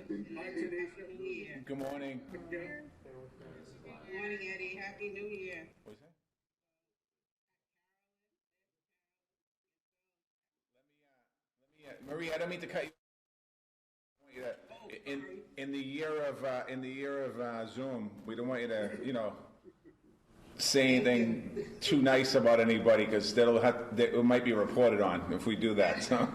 Good morning. Good morning, Eddie. Happy New Year. What's that? Marie, I don't mean to cut you. I want you to- In the year of Zoom, we don't want you to, say anything too nice about anybody because it might be reported on if we do that. So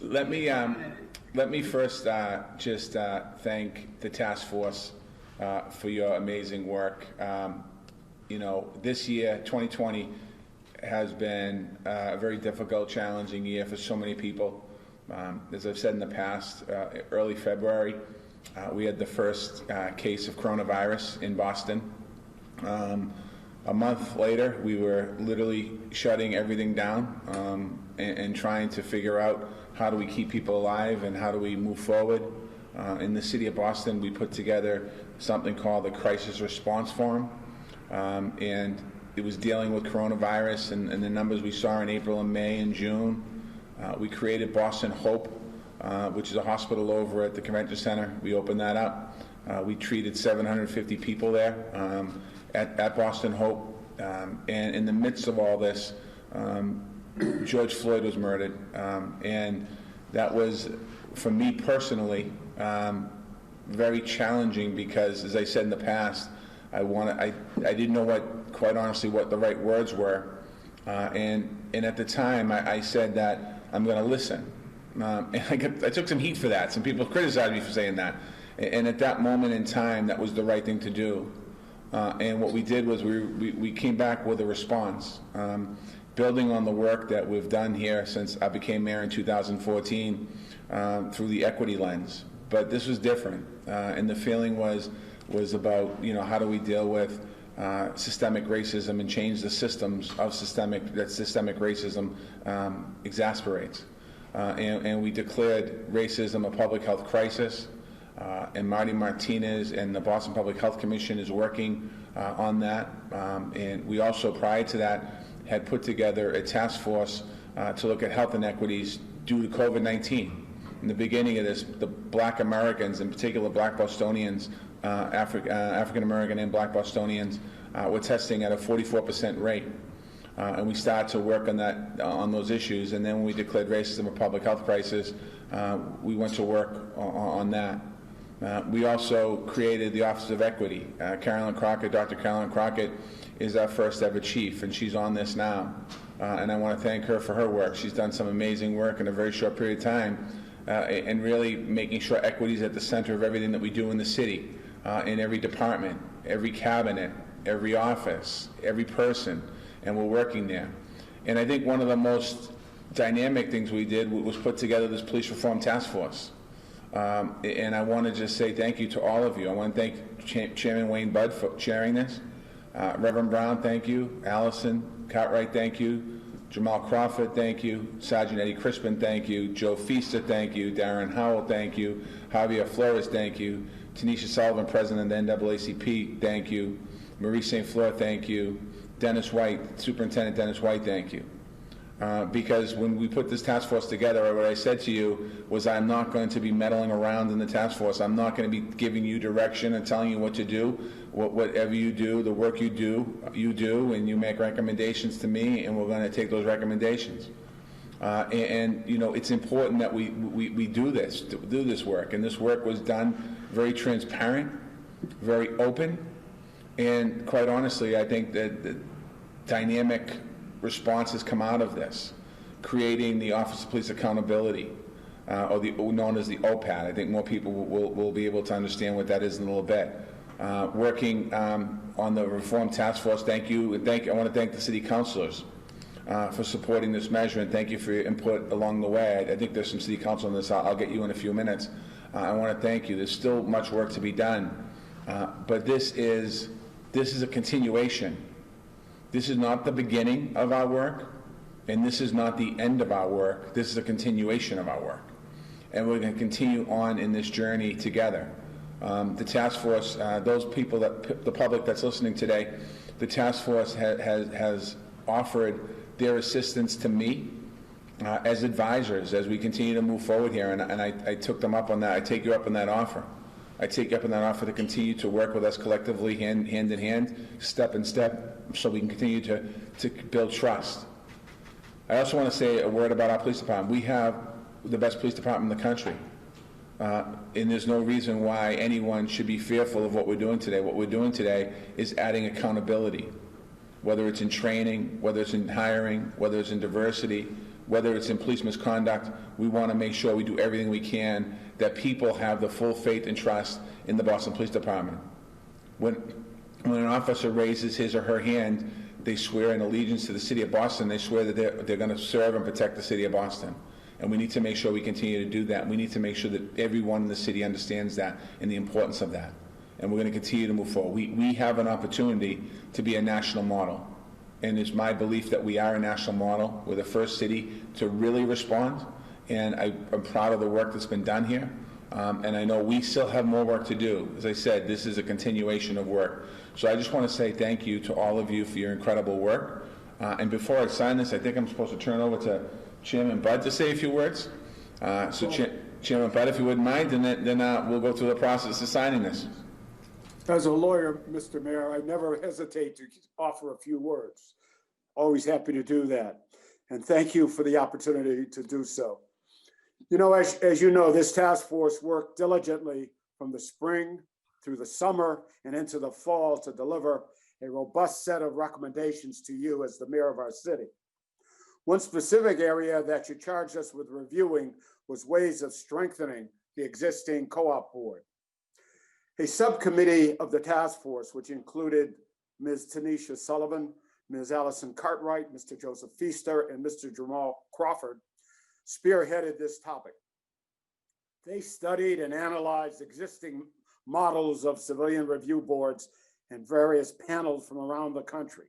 let me first just thank the task force for your amazing work. This year, 2020, has been a very difficult, challenging year for so many people. As I've said in the past, early February, we had the first case of coronavirus in Boston. A month later, we were literally shutting everything down and trying to figure out how do we keep people alive and how do we move forward. In the city of Boston, we put together something called the Crisis Response Forum, and it was dealing with coronavirus and the numbers we saw in April and May and June. We created Boston Hope, which is a hospital over at the Convention Center. We opened that up. We treated 750 people there at Boston Hope. And in the midst of all this, George Floyd was murdered. And that was, for me personally, very challenging because, as I said in the past, I didn't know quite honestly, what the right words were. And at the time, I said that I'm going to listen. And I took some heat for that. Some people criticized me for saying that. And at that moment in time, that was the right thing to do. And what we did was we came back with a response, building on the work that we've done here since I became mayor in 2014 through the equity lens. But this was different, and the feeling was about, how do we deal with systemic racism and change the systems of systemic racism exasperates. And we declared racism a public health crisis. And Marty Martinez and the Boston Public Health Commission is working on that. And we also, prior to that, had put together a task force to look at health inequities due to COVID-19. In the beginning of this, the Black Americans, in particular Black Bostonians, African American and Black Bostonians, were testing at a 44% rate. And we started to work on those issues. And then when we declared racism a public health crisis, we went to work on that. We also created the Office of Equity. Dr. Carolyn Crockett is our first ever chief, and she's on this now. And I want to thank her for her work. She's done some amazing work in a very short period of time, and really making sure equity is at the center of everything that we do in the city, in every department, every cabinet, every office, every person, and we're working there. And I think one of the most dynamic things we did was put together this police reform task force. And I want to just say thank you to all of you. I want to thank Chairman Wayne Budd for chairing this. Reverend Brown, thank you. Allison Cartwright, thank you. Jamal Crawford, thank you. Sergeant Eddie Crispin, thank you. Joe Feaster, thank you. Darren Howell, thank you. Javier Flores, thank you. Tanisha Sullivan, President of the NAACP, thank you. Marie St. Fleur, thank you. Dennis White, Superintendent Dennis White, thank you. Because when we put this task force together, what I said to you was I'm not going to be meddling around in the task force. I'm not going to be giving you direction and telling you what to do. Whatever you do, the work you do, and you make recommendations to me, and we're going to take those recommendations. And it's important that we do this work. And this work was done very transparent, very open, and quite honestly, I think that the dynamic responses come out of this, creating the Office of Police Accountability, or known as the OPAT. I think more people will be able to understand what that is in a little bit. Working on the Reform Task Force, thank you. I want to thank the city councilors for supporting this measure, and thank you for your input along the way. I think there's some city council on this. I'll get you in a few minutes. I want to thank you. There's still much work to be done, but this is a continuation. This is not the beginning of our work, and this is not the end of our work. This is a continuation of our work, and we're going to continue on in this journey together. The task force, those people, the public that's listening today, the task force has offered their assistance to me as advisors as we continue to move forward here, and I took them up on that. I take you up on that offer. I take you up on that offer to continue to work with us collectively, hand in hand, step in step, so we can continue to build trust. I also want to say a word about our police department. We have the best police department in the country. And there's no reason why anyone should be fearful of what we're doing today. What we're doing today is adding accountability, whether it's in training, whether it's in hiring, whether it's in diversity, whether it's in police misconduct. We want to make sure we do everything we can that people have the full faith and trust in the Boston Police Department. When an officer raises his or her hand, they swear an allegiance to the city of Boston. They swear that they're going to serve and protect the city of Boston. And we need to make sure we continue to do that. We need to make sure that everyone in the city understands that and the importance of that. And we're going to continue to move forward. We have an opportunity to be a national model. And it's my belief that we are a national model. We're the first city to really respond. And I'm proud of the work that's been done here. And I know we still have more work to do. As I said, this is a continuation of work. So I just want to say thank you to all of you for your incredible work. And before I sign this, I think I'm supposed to turn over to Chairman Budd to say a few words. Chairman Budd, if you wouldn't mind, and then we'll go through the process of signing this. As a lawyer, Mr. Mayor, I never hesitate to offer a few words. Always happy to do that. And thank you for the opportunity to do so. You know, as you know, this task force worked diligently from the spring through the summer and into the fall to deliver a robust set of recommendations to you as the mayor of our city. One specific area that you charged us with reviewing was ways of strengthening the existing co-op board. A subcommittee of the task force, which included Ms. Tanisha Sullivan, Ms. Allison Cartwright, Mr. Joseph Feaster, and Mr. Jamal Crawford, spearheaded this topic. They studied and analyzed existing models of civilian review boards and various panels from around the country.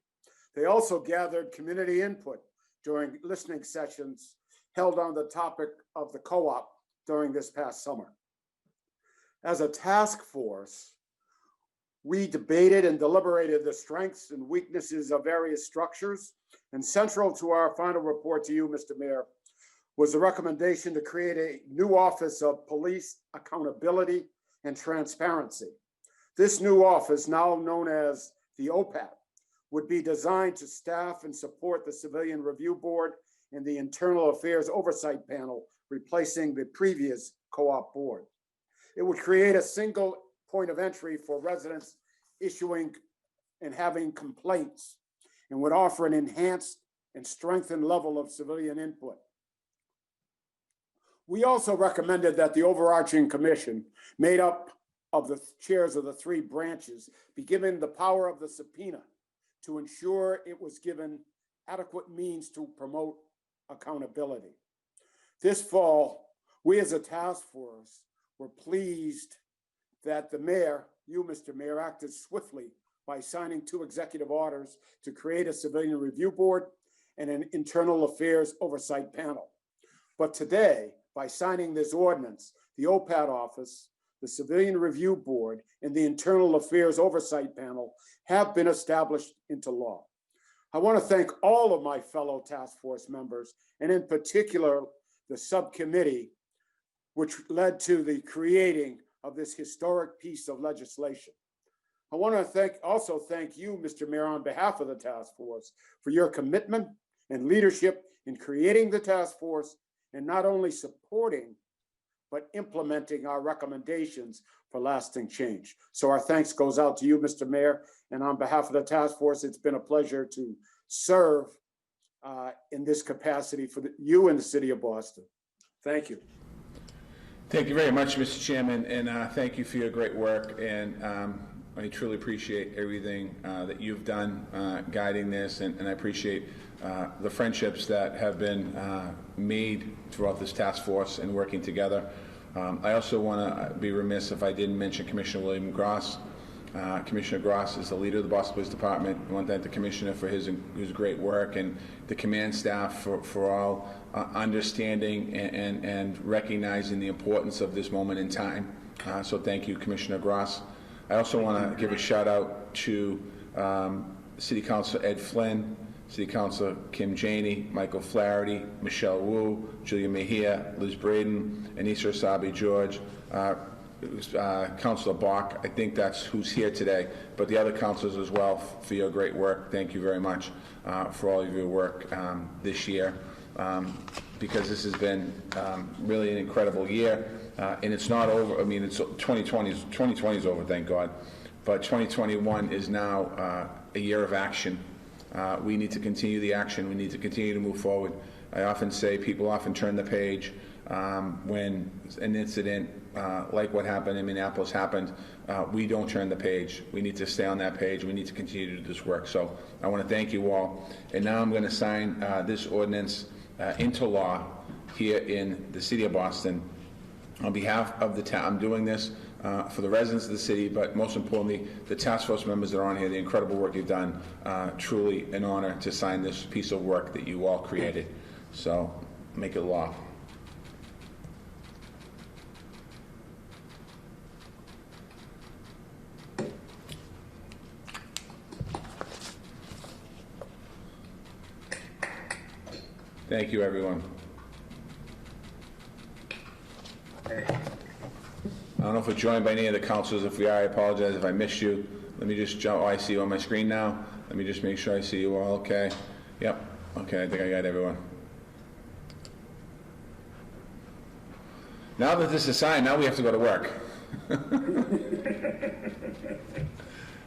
They also gathered community input during listening sessions held on the topic of the co-op during this past summer. As a task force, we debated and deliberated the strengths and weaknesses of various structures, and central to our final report to you, Mr. Mayor, was the recommendation to create a new Office of Police Accountability and Transparency. This new office, now known as the OPAT, would be designed to staff and support the Civilian Review Board and the Internal Affairs Oversight Panel, replacing the previous co-op board. It would create a single point of entry for residents issuing and having complaints, and would offer an enhanced and strengthened level of civilian input. We also recommended that the overarching commission, made up of the chairs of the three branches, be given the power of the subpoena to ensure it was given adequate means to promote accountability. This fall, we as a task force were pleased that the mayor, you, Mr. Mayor, acted swiftly by signing 2 executive orders to create a civilian review board and an internal affairs oversight panel. But today, by signing this ordinance, the OPAT office, the Civilian Review Board, and the Internal Affairs Oversight Panel have been established into law. I want to thank all of my fellow task force members, and in particular, the subcommittee, which led to the creating of this historic piece of legislation. I want to also thank you, Mr. Mayor, on behalf of the task force for your commitment and leadership in creating the task force and not only supporting, but implementing our recommendations for lasting change. So our thanks goes out to you, Mr. Mayor, and on behalf of the task force, it's been a pleasure to serve in this capacity for you and the city of Boston. Thank you. Thank you very much, Mr. Chairman, and thank you for your great work. And I truly appreciate everything that you've done guiding this, and I appreciate the friendships that have been made throughout this task force and working together. I also want to be remiss if I didn't mention Commissioner William Gross. Commissioner Gross is the leader of the Boston Police Department. I want to thank the Commissioner for his great work, and the command staff for all understanding and recognizing the importance of this moment in time. So thank you, Commissioner Gross. I also want to give a shout out to City Councilor Ed Flynn, City Councilor Kim Janey, Michael Flaherty, Michelle Wu, Julia Mejia, Liz Braden, Anissa Asabi George, Councilor Bach. I think that's who's here today, but the other councilors as well for your great work. Thank you very much for all of your work this year, because this has been really an incredible year, and it's not over. I mean, it's 2020 is over, thank God, but 2021 is now a year of action. We need to continue the action. We need to continue to move forward. I often say people often turn the page when an incident like what happened in Minneapolis happened. We don't turn the page. We need to stay on that page. We need to continue to do this work. So I want to thank you all. And now I'm going to sign this ordinance into law here in the city of Boston. On behalf of the town, I'm doing this for the residents of the city, but most importantly, the task force members that are on here, the incredible work you've done. Truly an honor to sign this piece of work that you all created. So make it law. Thank you, everyone. I don't know if we're joined by any of the councilors. If we are, I apologize if I missed you. Let me just jump. Oh, I see you on my screen now. Let me just make sure I see you all. Okay. Yep. Okay, I think I got everyone. Now that this is signed, now we have to go to work.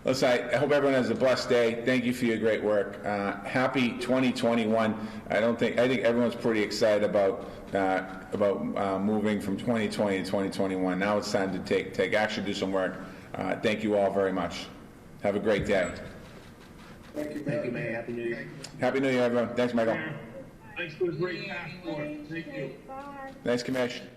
Listen, I hope everyone has a blessed day. Thank you for your great work. Happy 2021. I think everyone's pretty excited about moving from 2020 to 2021. Now it's time to take action, do some work. Thank you all very much. Have a great day. Thank you, Mayor. Happy New Year. Happy New Year, everyone. Thanks, Michael. Thanks for the great task force. Thank you. Thanks, Commissioner.